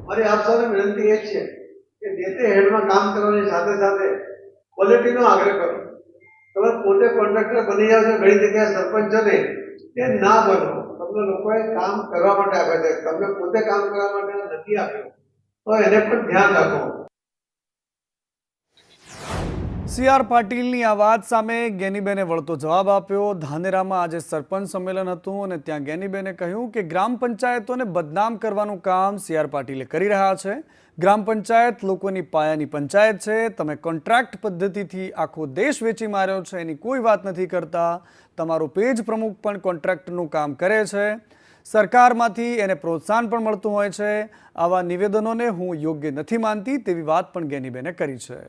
મારી આપ સૌને વિનંતી એ છે કે જે તે હેડમાં કામ કરવાની સાથે સાથે ક્વોલિટીનો આગ્રહ કરો. તમે પોતે કોન્ટ્રાક્ટર બની જાઓ છો, ઘણી જગ્યાએ સરપંચોને એ ના બનો. તમને લોકોએ કામ કરવા માટે આપ્યા છે, તમને પોતે કામ કરવા માટે નથી આપ્યું, તો એને પણ ધ્યાન રાખો. સી.આર. પાટીલની આ વાત સામે ગેનીબેને વળતો જવાબ આપ્યો. ધાનેરામાં આજે સરપંચ સંમેલન હતું અને ત્યાં ગેનીબેને કહ્યું કે ગ્રામ પંચાયતોને બદનામ કરવાનું કામ સી.આર. પાટીલે કરી રહ્યા છે. ગ્રામ પંચાયત લોકોની પાયાની પંચાયત છે. તમે કોન્ટ્રાક્ટ પદ્ધતિથી આખો દેશ વેચી માર્યો છે એની કોઈ વાત નથી કરતા. તમારો પેજ પ્રમુખ પણ કોન્ટ્રાક્ટનું કામ કરે છે. સરકારમાંથી એને પ્રોત્સાહન પણ મળતું હોય છે. આવા નિવેદનોને હું યોગ્ય નથી માનતી તેવી વાત પણ ગેનીબેને કરી છે.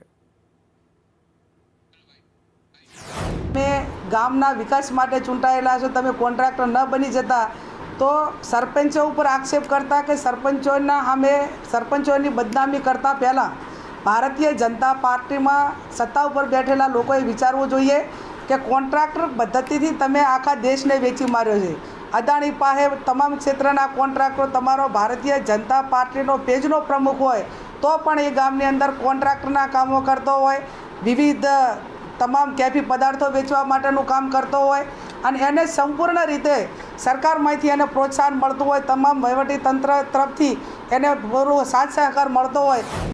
તમે ગામના વિકાસ માટે ચૂંટાયેલા છો, તમે કોન્ટ્રાક્ટર ન બની જતા તો સરપંચો ઉપર આક્ષેપ કરતા કે સરપંચોના સામે સરપંચોની બદનામી કરતા પહેલાં ભારતીય જનતા પાર્ટીમાં સત્તા ઉપર બેઠેલા લોકોએ વિચારવું જોઈએ કે કોન્ટ્રાક્ટર પદ્ધતિથી તમે આખા દેશને વેચી માર્યો છે. અદાણી પાસે તમામ ક્ષેત્રના કોન્ટ્રાક્ટરો તમારો ભારતીય જનતા પાર્ટીનો પેજનો પ્રમુખ હોય તો પણ એ ગામની અંદર કોન્ટ્રાક્ટરના કામો કરતો હોય, વિવિધ તમામ કેફી પદાર્થો વેચવા માટેનું કામ કરતો હોય અને એને સંપૂર્ણ રીતે સરકારમાંથી એને પ્રોત્સાહન મળતું હોય, તમામ વહીવટી તંત્ર તરફથી એને પૂરો સાથ સહકાર મળતો હોય.